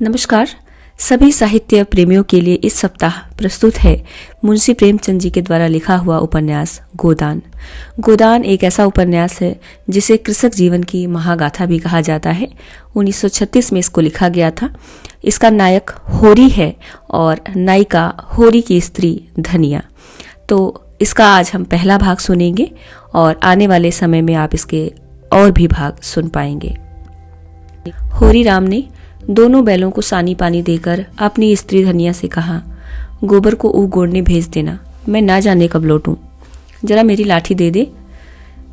नमस्कार। सभी साहित्य प्रेमियों के लिए इस सप्ताह प्रस्तुत है मुंशी प्रेमचंद जी के द्वारा लिखा हुआ उपन्यास गोदान। गोदान एक ऐसा उपन्यास है जिसे कृषक जीवन की महागाथा भी कहा जाता है। 1936 में इसको लिखा गया था। इसका नायक होरी है और नायिका होरी की स्त्री धनिया। तो इसका आज हम पहला भाग सुनेंगे और आने वाले समय में आप इसके और भी भाग सुन पाएंगे। होरी राम ने दोनों बैलों को सानी पानी देकर अपनी स्त्री धनिया से कहा, गोबर को ऊख गोड़ने भेज देना, मैं ना जाने कब लौटूं, जरा मेरी लाठी दे दे।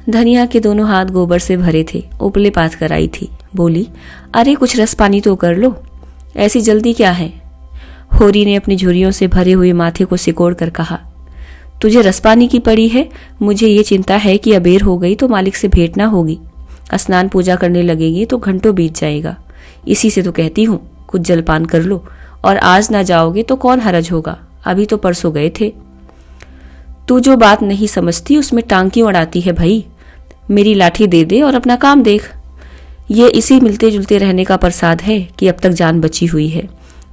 धनिया के दोनों हाथ गोबर से भरे थे, उपले पाथ कर आई थी। बोली, अरे कुछ रस पानी तो कर लो, ऐसी जल्दी क्या है। होरी ने अपनी झुर्रियों से भरे हुए माथे को सिकोड़ कर कहा, तुझे रस पानी की पड़ी है, मुझे ये चिंता है कि अबेर हो गई तो मालिक से भेंट ना होगी, स्नान पूजा करने लगेगी तो घंटों बीत जाएगा। इसी से तो कहती हूँ कुछ जलपान कर लो, और आज ना जाओगे तो कौन हरज होगा, अभी तो परसों गए थे। तू जो बात नहीं समझती उसमें टांग क्यों अड़ाती है भाई, मेरी लाठी दे दे और अपना काम देख। ये इसी मिलते जुलते रहने का प्रसाद है कि अब तक जान बची हुई है,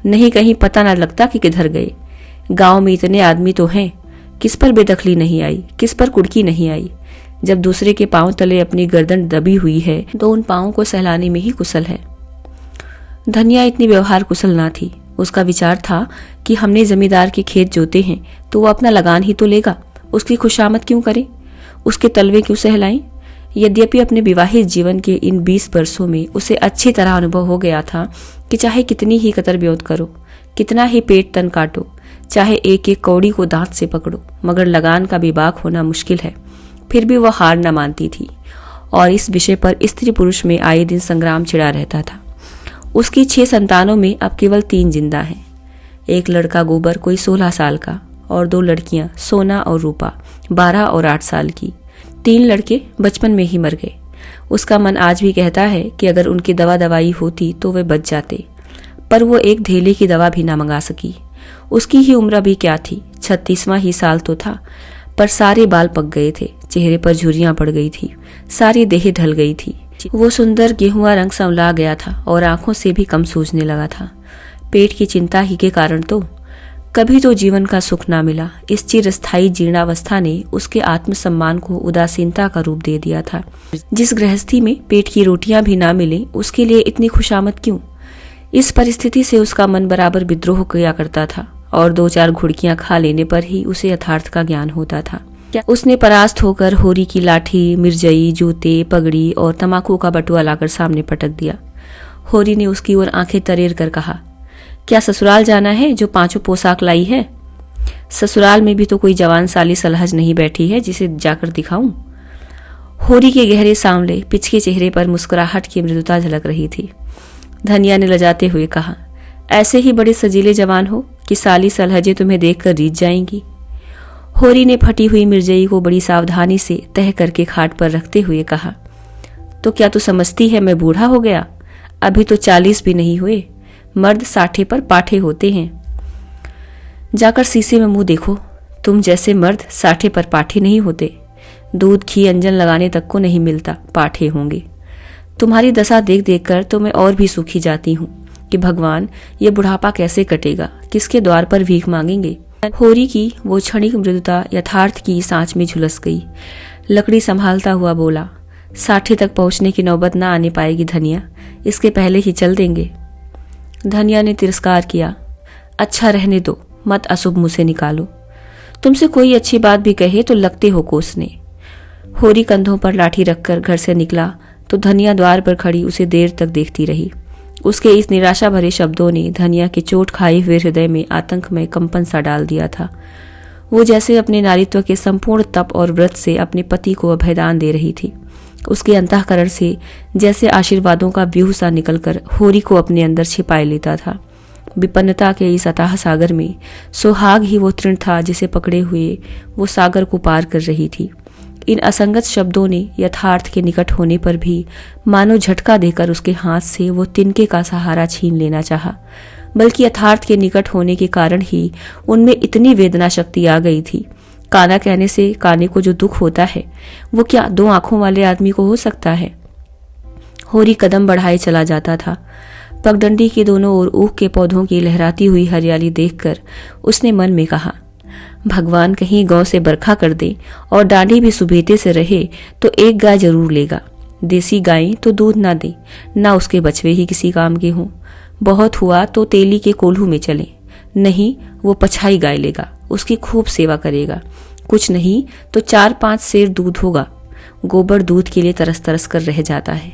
नहीं कहीं पता ना लगता कि किधर गए। गांव में इतने आदमी तो हैं, किस पर बेदखली नहीं आई, किस पर कुड़की नहीं आई। जब दूसरे के पांव तले अपनी गर्दन दबी हुई है तो उन पांवों को सहलाने में ही कुशल है। धनिया इतनी व्यवहार कुशल ना थी। उसका विचार था कि हमने जमींदार के खेत जोते हैं तो वो अपना लगान ही तो लेगा, उसकी खुशामद क्यों करें, उसके तलवे क्यों सहलाएं। यद्यपि अपने विवाहित जीवन के इन 20 वर्षों में उसे अच्छी तरह अनुभव हो गया था कि चाहे कितनी ही कतर ब्योत करो, कितना ही पेट तन काटो, चाहे एक एक कौड़ी को दांत से पकड़ो, मगर लगान का बेबाक होना मुश्किल है। फिर भी वह हार न मानती थी और इस विषय पर स्त्री पुरुष में आए दिन संग्राम छिड़ा रहता था। उसकी 6 संतानों में अब केवल 3 जिंदा हैं। एक लड़का गोबर कोई 16 साल का और 2 लड़कियां सोना और रूपा 12 और 8 साल की। 3 लड़के बचपन में ही मर गए। उसका मन आज भी कहता है कि अगर उनकी दवा दवाई होती तो वे बच जाते, पर वो एक धेले की दवा भी ना मंगा सकी। उसकी ही उम्र अभी क्या थी, 36वां ही साल तो था, पर सारे बाल पक गए थे, चेहरे पर झुर्रियां पड़ गई थी, सारी देह ढल गई थी। वो सुंदर गेहुआ रंग संवला गया था और आंखों से भी कम सूझने लगा था। पेट की चिंता ही के कारण तो कभी तो जीवन का सुख ना मिला। इस चिरस्थायी जीर्णावस्था ने उसके आत्मसम्मान को उदासीनता का रूप दे दिया था। जिस गृहस्थी में पेट की रोटियां भी ना मिले उसके लिए इतनी खुशामद क्यों। इस परिस्थिति से उसका मन बराबर विद्रोह किया करता था और 2-4 घुड़कियां खा लेने पर ही उसे यथार्थ का ज्ञान होता था। उसने परास्त होकर होरी की लाठी, मिर्जई, जूते, पगड़ी और तमाकू का बटुआ लाकर सामने पटक दिया। होरी ने उसकी ओर आंखें तरेर कर कहा, क्या ससुराल जाना है जो 5 पोशाक लाई है। ससुराल में भी तो कोई जवान साली सलहज नहीं बैठी है जिसे जाकर दिखाऊं। होरी के गहरे सांवले पिचके चेहरे पर मुस्कुराहट की मृदुता झलक रही थी। धनिया ने लजाते हुए कहा, ऐसे ही बड़े सजीले जवान हो कि साली सलहजे तुम्हें देखकर रीझ जाएंगी। होरी ने फटी हुई मिर्जई को बड़ी सावधानी से तह करके खाट पर रखते हुए कहा, तो क्या तू समझती है मैं बूढ़ा हो गया, अभी तो 40 भी नहीं हुए, मर्द 60 पर पाठे होते हैं। जाकर शीशे में मुंह देखो, तुम जैसे मर्द 60 पर पाठे नहीं होते, दूध घी अंजन लगाने तक को नहीं मिलता, पाठे होंगे। तुम्हारी दशा देख देख कर तो मैं और भी सूखी जाती हूँ कि भगवान ये बुढ़ापा कैसे कटेगा, किसके द्वार पर भीख मांगेंगे। होरी की वो क्षणिक मृदुता यथार्थ की सांच में झुलस गई। लकड़ी संभालता हुआ बोला, 60 तक पहुंचने की नौबत ना आने पाएगी धनिया, इसके पहले ही चल देंगे। धनिया ने तिरस्कार किया, अच्छा रहने दो, मत अशुभ मुंह से निकालो, तुमसे कोई अच्छी बात भी कहे तो लगते हो कोसने। होरी कंधों पर लाठी रखकर घर से निकला तो धनिया द्वार पर खड़ी उसे देर तक देखती रही। उसके इस निराशा भरे शब्दों ने धनिया के चोट खाए हुए हृदय में आतंक में कंपन सा डाल दिया था। वो जैसे अपने नारीत्व के संपूर्ण तप और व्रत से अपने पति को अभयदान दे रही थी। उसके अंतःकरण से जैसे आशीर्वादों का व्यूह सा निकलकर होरी को अपने अंदर छिपाए लेता था। विपन्नता के इस अथाह सागर में सुहाग ही वो तृण था जिसे पकड़े हुए वो सागर को पार कर रही थी। इन असंगत शब्दों ने यथार्थ के निकट होने पर भी मानो झटका देकर उसके हाथ से वो तिनके का सहारा छीन लेना चाहा, बल्कि यथार्थ के निकट होने के कारण ही उनमें इतनी वेदना शक्ति आ गई थी। काना कहने से काने को जो दुख होता है वो क्या 2 आंखों वाले आदमी को हो सकता है। होरी कदम बढ़ाए चला जाता था, पगडंडी के दोनों ओर ऊख के पौधों की लहराती हुई हरियाली देखकर उसने मन में कहा, भगवान कहीं गौ से बरखा कर दे और डांडी भी सुबेते से रहे तो एक गाय जरूर लेगा। देसी गायें तो दूध ना दे, ना उसके बछवे ही किसी काम के हों। बहुत हुआ तो तेली के कोल्हू में चले, नहीं वो पछाई गाय लेगा, उसकी खूब सेवा करेगा। कुछ नहीं तो 4-5 सेर दूध होगा। गोबर दूध के लिए तरस तरस कर रह जाता है।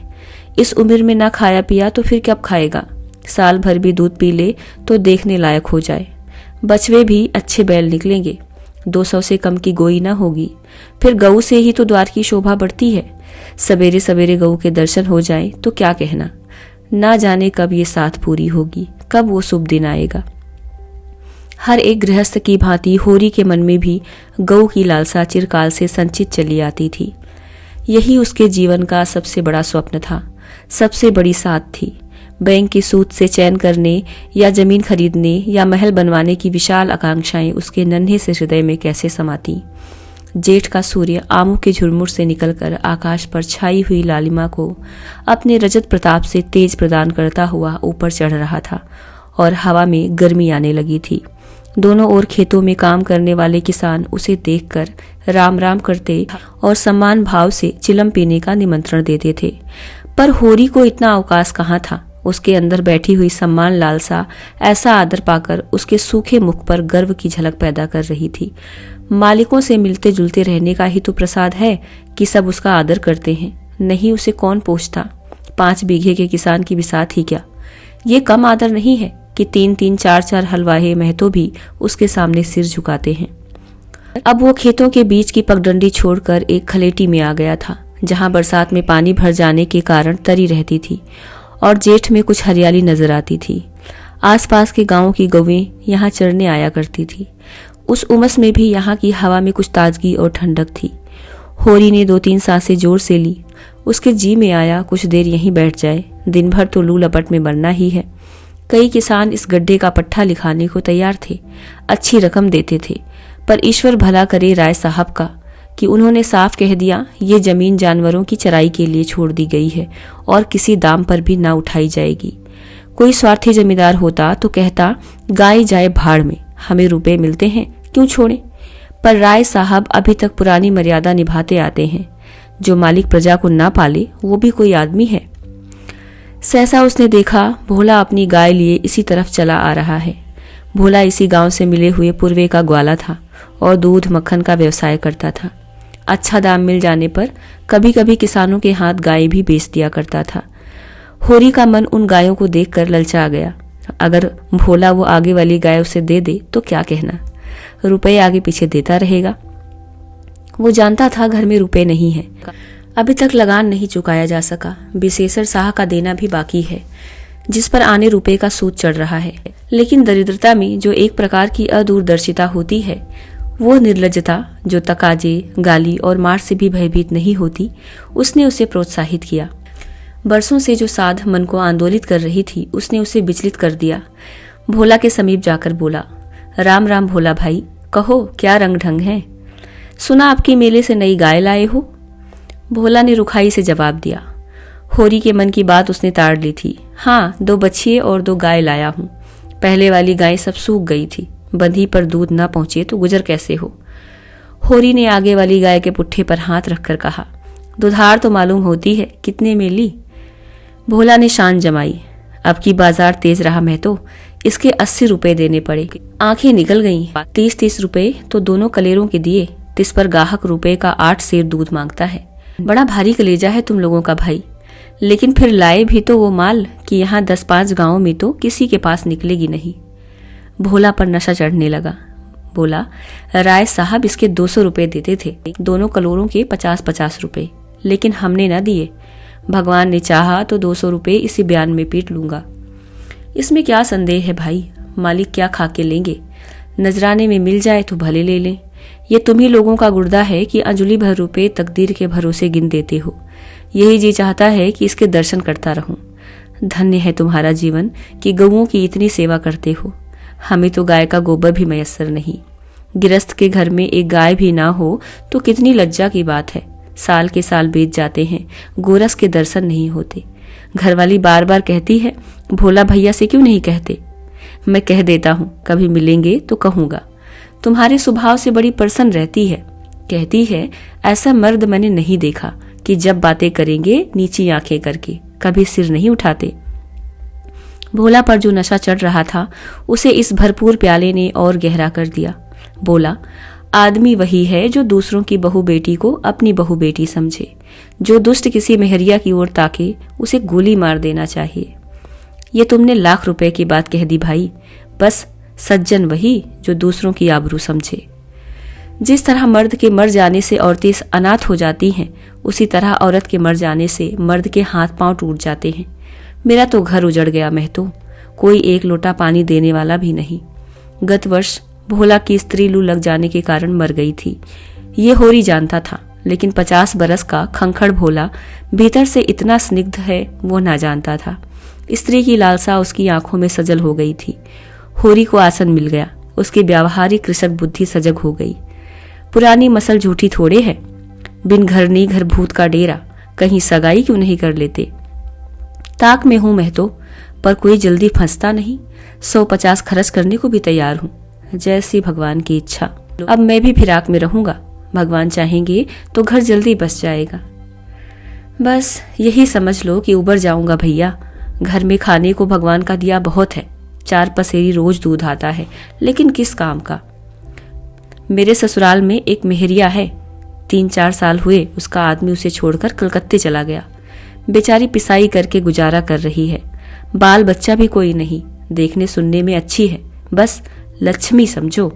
इस उम्र में ना खाया पिया तो फिर कब खाएगा। साल भर भी दूध पी ले तो देखने लायक हो जाए। बछवे भी अच्छे बैल निकलेंगे। 200 से कम की गोई ना होगी। फिर गऊ से ही तो द्वार की शोभा बढ़ती है। सवेरे सवेरे गऊ के दर्शन हो जाए तो क्या कहना। ना जाने कब ये साथ पूरी होगी, कब वो शुभ दिन आएगा। हर एक गृहस्थ की भांति होरी के मन में भी गऊ की लालसा चिरकाल से संचित चली आती थी। यही उसके जीवन का सबसे बड़ा स्वप्न था, सबसे बड़ी साथ थी। बैंक की सूद से चैन करने या जमीन खरीदने या महल बनवाने की विशाल आकांक्षाएं उसके नन्हे से हृदय में कैसे समाती। जेठ का सूर्य आमों के झुरमुर से निकलकर आकाश पर छाई हुई लालिमा को अपने रजत प्रताप से तेज प्रदान करता हुआ ऊपर चढ़ रहा था और हवा में गर्मी आने लगी थी। दोनों ओर खेतों में काम करने वाले किसान उसे देखकर राम राम करते और सम्मान भाव से चिलम पीने का निमंत्रण देते थे। पर होरी को इतना अवकाश कहाँ था। उसके अंदर बैठी हुई सम्मान लालसा ऐसा आदर पाकर उसके सूखे मुख पर गर्व की झलक पैदा कर रही थी। मालिकों से मिलते जुलते रहने का ही तो प्रसाद है कि सब उसका आदर करते हैं। नहीं उसे कौन पूछता। 5 बीघे के किसान की बिसात ही क्या। ये कम आदर नहीं है कि 3-3 4-4 हलवाहे महतो भी उसके सामने सिर झुकाते हैं। अब वो खेतों के बीच की पगडंडी छोड़कर एक खलेटी में आ गया था, जहां बरसात में पानी भर जाने के कारण तरी रहती थी और जेठ में कुछ हरियाली नजर आती थी। आसपास के गांवों की गौवें यहाँ चरने आया करती थी। उस उमस में भी यहाँ की हवा में कुछ ताजगी और ठंडक थी। होरी ने 2-3 सांसें जोर से ली। उसके जी में आया कुछ देर यहीं बैठ जाए, दिन भर तो लू लपट में मरना ही है। कई किसान इस गड्ढे का पट्टा लिखाने को तैयार थे, अच्छी रकम देते थे, पर ईश्वर भला करे राय साहब का कि उन्होंने साफ कह दिया ये जमीन जानवरों की चराई के लिए छोड़ दी गई है और किसी दाम पर भी ना उठाई जाएगी। कोई स्वार्थी जमींदार होता तो कहता गाय जाए भाड़ में, हमें रुपए मिलते हैं क्यों छोड़ें। पर राय साहब अभी तक पुरानी मर्यादा निभाते आते हैं। जो मालिक प्रजा को ना पाले वो भी कोई आदमी है। सहसा उसने देखा भोला अपनी गाय लिए इसी तरफ चला आ रहा है। भोला इसी गांव से मिले हुए पूर्वे का ग्वाला था और दूध मक्खन का व्यवसाय करता था। अच्छा दाम मिल जाने पर कभी कभी किसानों के हाथ गाय भी बेच दिया करता था। होरी का मन उन गायों को देखकर ललचा गया। अगर भोला वो आगे वाली गाय उसे दे दे तो क्या कहना, रुपए आगे पीछे देता रहेगा। वो जानता था घर में रुपए नहीं है, अभी तक लगान नहीं चुकाया जा सका। विशेषर शाह का देना भी बाकी है, जिस पर आने रुपए का सूद चढ़ रहा है। लेकिन दरिद्रता में जो एक प्रकार की अदूरदर्शिता होती है, वो निर्लजता जो तकाजे, गाली और मार से भी भयभीत नहीं होती, उसने उसे प्रोत्साहित किया। बरसों से जो साध मन को आंदोलित कर रही थी, उसने उसे विचलित कर दिया। भोला के समीप जाकर बोला, राम राम भोला भाई, कहो क्या रंग ढंग है। सुना आपके मेले से नई गाय लाए हो। भोला ने रुखाई से जवाब दिया। होरी के मन की बात उसने ताड़ ली थी। हाँ, 2 बछिए और 2 गाय लाया हूं। पहले वाली गाय सब सूख गई थी, बंधी पर दूध ना पहुंचे तो गुजर कैसे हो। होरी ने आगे वाली गाय के पुट्ठे पर हाथ रखकर कहा, दुधार तो मालूम होती है, कितने में ली। भोला ने शान जमाई। अब की बाजार तेज रहा मैं तो इसके 80 रुपए देने पड़े। आंखें निकल गईं। 30-30 रुपए तो दोनों कलेरों के दिए। तिस पर गाहक रुपए का 8 सेर दूध मांगता है। बड़ा भारी कलेजा है तुम लोगों का भाई। लेकिन फिर लाए भी तो वो माल कि यहाँ 10-5 गांवों में तो किसी के पास निकलेगी नहीं। भोला पर नशा चढ़ने लगा। बोला, राय साहब इसके 200 रुपए देते थे, दोनों कलोरों के 50-50 रुपए, लेकिन हमने ना दिए। भगवान ने चाहा तो 200 रुपए इसी बयान में पीट लूंगा। इसमें क्या संदेह है भाई, मालिक क्या खा के लेंगे। नजराने में मिल जाए तो भले ले लें। ये तुम्ही लोगों का गुर्दा है कि अंजुली भर रुपए तकदीर के भरोसे गिन देते हो। यही जी चाहता है कि इसके दर्शन करता रहूं। धन्य है तुम्हारा जीवन कि गऊओं की इतनी सेवा करते हो। हमें तो गाय का गोबर भी मयस्सर नहीं। गिरस्त के घर में एक गाय भी ना हो तो कितनी लज्जा की बात है। साल के साल बीत जाते हैं, गोरस के दर्शन नहीं होते। घरवाली बार बार कहती है भोला भैया से क्यों नहीं कहते? मैं कह देता हूँ, कभी मिलेंगे तो कहूँगा। तुम्हारे स्वभाव से बड़ी प्रसन्न रहती है। कहती है ऐसा मर्द मैंने नहीं देखा कि जब बातें करेंगे नीची आंखें करके, कभी सिर नहीं उठाते। भोला पर जो नशा चढ़ रहा था उसे इस भरपूर प्याले ने और गहरा कर दिया। बोला, आदमी वही है जो दूसरों की बहू बेटी को अपनी बहू बेटी समझे। जो दुष्ट किसी मेहरिया की ओर ताके उसे गोली मार देना चाहिए। ये तुमने लाख रुपए की बात कह दी भाई। बस सज्जन वही जो दूसरों की आबरू समझे। जिस तरह मर्द के मर जाने से औरतें अनाथ हो जाती हैं, उसी तरह औरत के मर जाने से मर्द के हाथ पांव टूट जाते हैं। मेरा तो घर उजड़ गया महतो, कोई एक लोटा पानी देने वाला भी नहीं। गत वर्ष भोला की स्त्री लू लग जाने के कारण मर गई थी। ये होरी जानता था, लेकिन 50 बरस का खंखड़ भोला भीतर से इतना स्निग्ध है वो ना जानता था। स्त्री की लालसा उसकी आंखों में सजल हो गई थी। होरी को आसन मिल गया, उसकी व्यावहारिक कृषक बुद्धि सजग हो गई। पुरानी मसल झूठी थोड़े है, बिन घरनी घर भूत का डेरा, कहीं सगाई क्यों नहीं कर लेते। ताक में हूं मैं तो, पर कोई जल्दी फंसता नहीं। 150 खर्च करने को भी तैयार हूं, जैसी भगवान की इच्छा। अब मैं भी फिराक में रहूंगा, भगवान चाहेंगे तो घर जल्दी बस जाएगा। बस यही समझ लो कि उबर जाऊंगा भैया। घर में खाने को भगवान का दिया बहुत है, 4 पसेरी रोज दूध आता है, लेकिन किस काम का। मेरे ससुराल में एक मेहरिया है, 3-4 साल हुए उसका आदमी उसे छोड़कर कलकत्ते चला गया। बेचारी पिसाई करके गुजारा कर रही है। बाल बच्चा भी कोई नहीं, देखने सुनने में अच्छी है, बस लक्ष्मी समझो।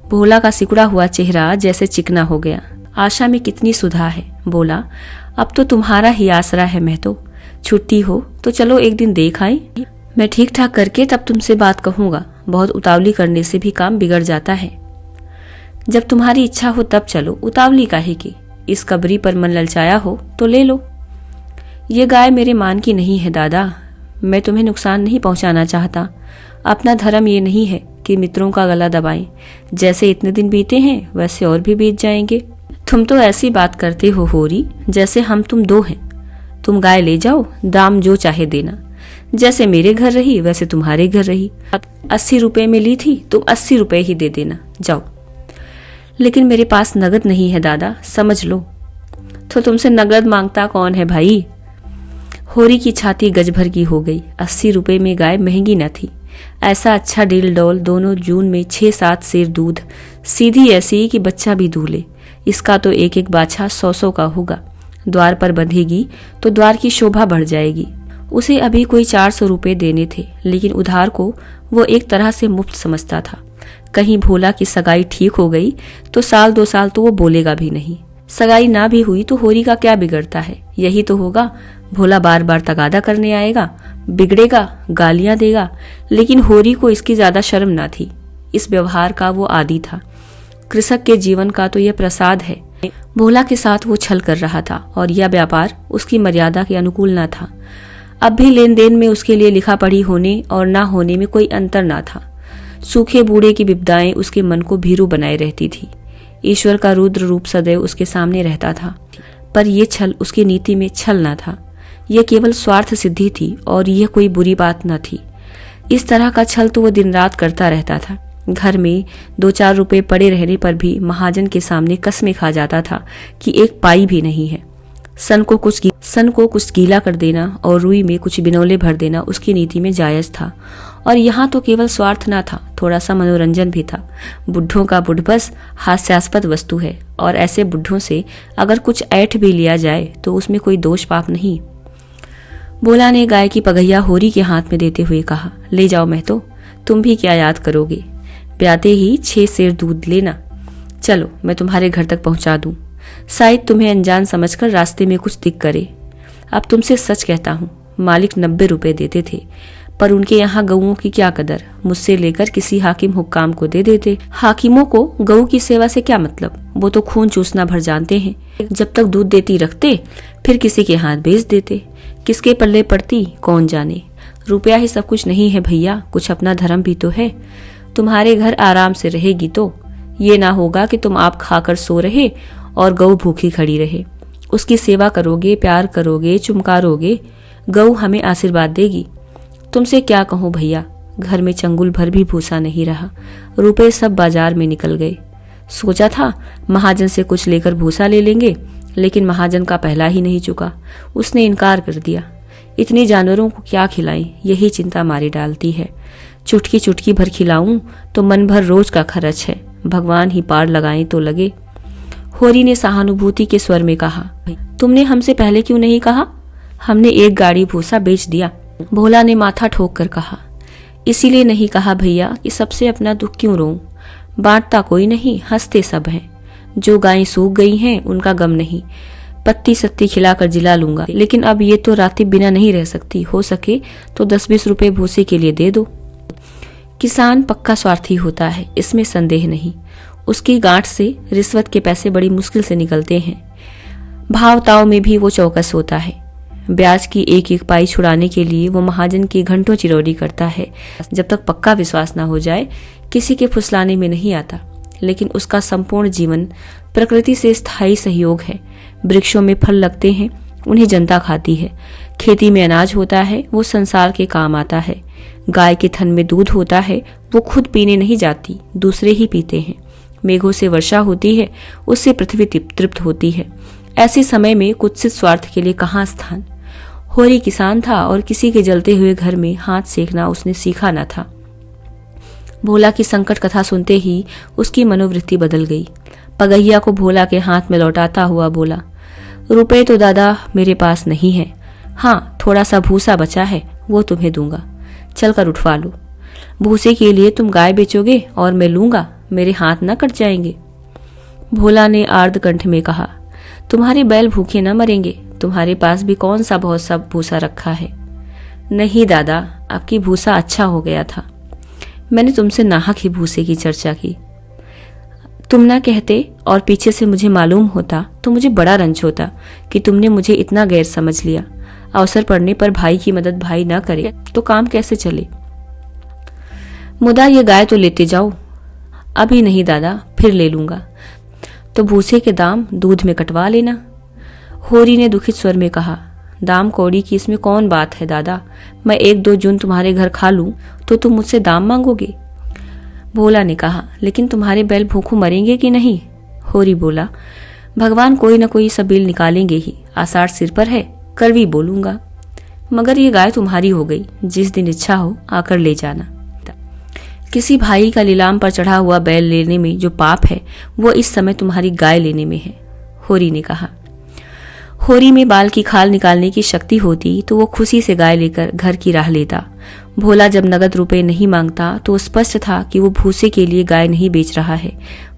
भोला का सिकुड़ा हुआ चेहरा जैसे चिकना हो गया। आशा में कितनी सुधा है। बोला, अब तो तुम्हारा ही आसरा है महतो। छुट्टी हो तो चलो एक दिन देख आए। मैं ठीक ठाक करके तब तुमसे बात कहूंगा। बहुत उतावली करने से भी काम बिगड़ जाता है। जब तुम्हारी इच्छा हो तब चलो, उतावली काहे की। इस कबरी पर मन ललचाया हो तो ले लो। ये गाय मेरे मान की नहीं है दादा, मैं तुम्हें नुकसान नहीं पहुंचाना चाहता। अपना धर्म ये नहीं है कि मित्रों का गला दबाएं। जैसे इतने दिन बीते हैं वैसे और भी बीत जाएंगे। तुम तो ऐसी बात करते हो होरी जैसे हम तुम दो हैं। तुम गाय ले जाओ, दाम जो चाहे देना। जैसे मेरे घर रही वैसे तुम्हारे घर रही। 80 रुपए में ली थी, तुम 80 रुपए ही दे देना, जाओ। लेकिन मेरे पास नगद नहीं है दादा, समझ लो। तो तुमसे नगद मांगता कौन है भाई। होरी की छाती गज भर की हो गई। 80 रुपए में गाय महंगी न थी। ऐसा अच्छा डील डोल, दोनों जून में 6-7 सेर दूध, सीधी ऐसी कि बच्चा भी दूले। इसका तो एक एक बाछा 100-100 का होगा। द्वार पर बंधेगी तो द्वार की शोभा बढ़ जाएगी। उसे अभी कोई 400 रुपए देने थे, लेकिन उधार को वो एक तरह से मुफ्त समझता था। कहीं भोला की सगाई ठीक हो गई तो 1-2 साल तो वो बोलेगा भी नहीं। सगाई ना भी हुई तो होरी का क्या बिगड़ता है। यही तो होगा, भोला बार बार तगादा करने आएगा, बिगड़ेगा, गालियां देगा। लेकिन होरी को इसकी ज्यादा शर्म ना थी। इस व्यवहार का वो आदी था। कृषक के जीवन का तो यह प्रसाद है। भोला के साथ वो छल कर रहा था और यह व्यापार उसकी मर्यादा के अनुकूल न था। अब भी लेन देन में उसके लिए लिखा पढ़ी होने और ना होने में कोई अंतर ना था। सूखे बूढ़े की विपदाएं उसके मन को भीरू बनाए रहती थी। ईश्वर का रुद्र रूप सदैव उसके सामने रहता था, पर यह छल उसकी नीति में छल न था। यह केवल स्वार्थ सिद्धि थी और यह कोई बुरी बात न थी। इस तरह का छल तो वो दिन रात करता रहता था। घर में 2-4 रुपए पड़े रहने पर भी महाजन के सामने कसमें खा जाता था कि एक पाई भी नहीं है। सन को कुछ गीला कर देना और रुई में कुछ बिनौले भर देना उसकी नीति में जायज था। और यहाँ तो केवल स्वार्थ न था, थोड़ा सा मनोरंजन भी था। बुढ़ों का बुढ़बस हास्यास्पद वस्तु है और ऐसे बुढ़ों से अगर कुछ ऐठ भी लिया जाए तो उसमें कोई दोष पाप नहीं। भोला ने गाय की पगैया होरी के हाथ में देते हुए कहा, ले जाओ महतो, तुम भी क्या याद करोगे। ब्याते ही 6 सेर दूध लेना। चलो मैं तुम्हारे घर तक पहुंचा दूं। शायद तुम्हें अनजान समझकर रास्ते में कुछ दिक करे। अब तुमसे सच कहता हूँ, मालिक 90 रुपए देते थे, पर उनके यहाँ गऊओं की क्या कदर। मुझसे लेकर किसी हाकिम हुक्काम को दे देते। हाकिमों को गऊ की सेवा से क्या मतलब, वो तो खून चूसना भर जानते हैं। जब तक दूध देती रखते, फिर किसी के हाथ बेच देते। किसके पल्ले पड़ती कौन जाने। रुपया ही सब कुछ नहीं है भैया, कुछ अपना धर्म भी तो है। तुम्हारे घर आराम से रहेगी तो ये ना होगा कि तुम आप खाकर सो रहे और गऊ भूखी खड़ी रहे। उसकी सेवा करोगे, प्यार करोगे, चुमकारोगे, गऊ हमें आशीर्वाद देगी। तुमसे क्या कहूँ भैया, घर में चंगुल भर भी भूसा नहीं रहा। रुपए सब बाजार में निकल गए। सोचा था महाजन से कुछ लेकर भूसा ले लेंगे, लेकिन महाजन का पहला ही नहीं चुका। उसने इनकार कर दिया। इतने जानवरों को क्या खिलाएं, यही चिंता मारी डालती है। चुटकी चुटकी भर खिलाऊं तो मन भर रोज का खर्च है, भगवान ही पार लगाएं तो लगे। होरी ने सहानुभूति के स्वर में कहा, तुमने हमसे पहले क्यों नहीं कहा? हमने एक गाड़ी भूसा बेच दिया। भोला ने माथा ठोक कर कहा, इसीलिए नहीं कहा भैया कि सबसे अपना दुख क्यों रोऊं। बांटता कोई नहीं, हंसते सब हैं। जो गायें सूख गई हैं उनका गम नहीं, पत्ती सत्ती खिलाकर जिला लूंगा। लेकिन अब ये तो रातें बिना नहीं रह सकती, हो सके तो 10-20 रुपए भूसे के लिए दे दो। किसान पक्का स्वार्थी होता है, इसमें संदेह नहीं। उसकी गांठ से रिश्वत के पैसे बड़ी मुश्किल से निकलते हैं। भाव ताव में भी वो चौकस होता है। ब्याज की एक एक पाई छुड़ाने के लिए वो महाजन की घंटों चिरौरी करता है। जब तक पक्का विश्वास न हो जाए किसी के फुसलाने में नहीं आता। लेकिन उसका संपूर्ण जीवन प्रकृति से स्थायी सहयोग है। वृक्षों में फल लगते हैं, उन्हें जनता खाती है। खेती में अनाज होता है, वो संसार के काम आता है। गाय के थन में दूध होता है, वो खुद पीने नहीं जाती, दूसरे ही पीते हैं। मेघों से वर्षा होती है, उससे पृथ्वी तृप्त होती है। ऐसे समय में कुत्सित स्वार्थ के लिए कहाँ स्थान। होरी किसान था और किसी के जलते हुए घर में हाथ सेकना उसने सीखा न था। भोला की संकट कथा सुनते ही उसकी मनोवृत्ति बदल गई। पगहिया को भोला के हाथ में लौटाता हुआ बोला, रुपए तो दादा मेरे पास नहीं है। हाँ, थोड़ा सा भूसा बचा है, वो तुम्हें दूंगा, चलकर उठवा लो। भूसे के लिए तुम गाय बेचोगे और मैं लूंगा, मेरे हाथ न कट जाएंगे। भोला ने आर्द्र कंठ में कहा, तुम्हारे बैल भूखे न मरेंगे, तुम्हारे पास भी कौन सा बहुत सा भूसा रखा है। नहीं दादा, आपकी भूसा अच्छा हो गया था। मैंने तुमसे नाहक ही भूसे की चर्चा की। तुम ना कहते और पीछे से मुझे मालूम होता तो मुझे बड़ा रंज होता कि तुमने मुझे इतना गैर समझ लिया। अवसर पड़ने पर भाई की मदद भाई ना करे तो काम कैसे चले। मुदा ये गाय तो लेते जाओ। अभी नहीं दादा, फिर ले लूंगा। तो भूसे के दाम दूध में कटवा लेना। होरी ने दुखित स्वर में कहा, दाम कौड़ी की इसमें कौन बात है दादा। मैं 1-2 जून तुम्हारे घर खा लूं तो तुम मुझसे दाम मांगोगे। भोला ने कहा, लेकिन तुम्हारे बैल भूखों मरेंगे कि नहीं। होरी बोला, भगवान कोई न कोई सबील निकालेंगे ही। आषाढ़ सिर पर है, कड़वी बोलूंगा। मगर ये गाय तुम्हारी हो गई, जिस दिन इच्छा हो आकर ले जाना। किसी भाई का लीलाम पर चढ़ा हुआ बैल लेने में जो पाप है वो इस समय तुम्हारी गाय लेने में है, होरी ने कहा। होरी में बाल की खाल निकालने की शक्ति होती तो वो खुशी से गाय लेकर घर की राह लेता। भोला जब नगद रुपए नहीं मांगता तो स्पष्ट था कि वो भूसे के लिए गाय नहीं बेच रहा है,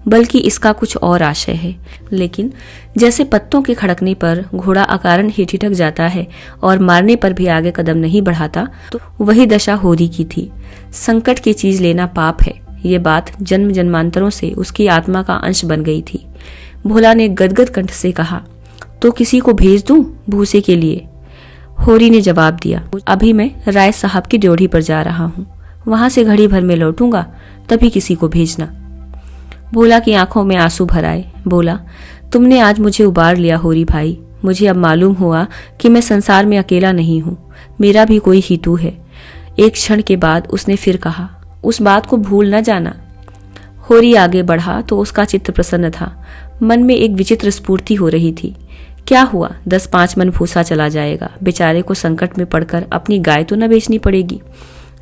बल्कि इसका कुछ और आशय है। लेकिन जैसे पत्तों के खड़कने पर घोड़ा अकारण ही ठिठक जाता है और मारने पर भी आगे कदम नहीं बढ़ाता, तो वही दशा होरी की थी। संकट की चीज लेना पाप है, ये बात जन्म जन्मांतरों से उसकी आत्मा का अंश बन गई थी। भोला ने गदगद कंठ से कहा, तो किसी को भेज दूं भूसे के लिए। होरी ने जवाब दिया, अभी मैं राय साहब की ड्योढ़ी पर जा रहा हूँ, वहां से घड़ी भर में लौटूंगा, तभी किसी को भेजना। भोला की आंखों में आंसू भर आए। बोला, तुमने आज मुझे उबार लिया होरी भाई। मुझे अब मालूम हुआ कि मैं संसार में अकेला नहीं हूँ, मेरा भी कोई हीतू है। एक क्षण के बाद उसने फिर कहा, उस बात को भूल न जाना। होरी आगे बढ़ा तो उसका चित्त प्रसन्न था। मन में एक विचित्र स्फूर्ति हो रही थी। क्या हुआ, 10-5 मन भूसा चला जाएगा। बेचारे को संकट में पड़कर अपनी गाय तो न बेचनी पड़ेगी।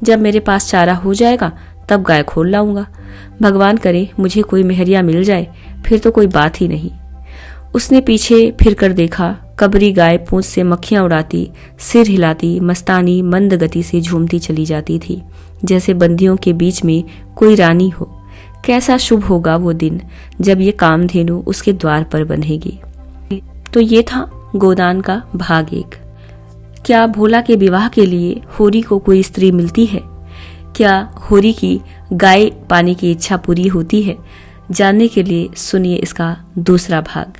जब मेरे पास चारा हो जाएगा तब गाय खोल लाऊंगा। भगवान करे मुझे कोई मेहरिया मिल जाए, फिर तो कोई बात ही नहीं। उसने पीछे फिर कर देखा। कबरी गाय पूंछ से मक्खियां उड़ाती, सिर हिलाती, मस्तानी मंद गति से झूमती चली जाती थी, जैसे बंदियों के बीच में कोई रानी हो। कैसा शुभ होगा वो दिन जब ये कामधेनु उसके द्वार पर बंधेगी। तो ये था गोदान का भाग 1। क्या भोला के विवाह के लिए होरी को कोई स्त्री मिलती है? क्या होरी की गाय पाने की इच्छा पूरी होती है? जानने के लिए सुनिए इसका दूसरा भाग।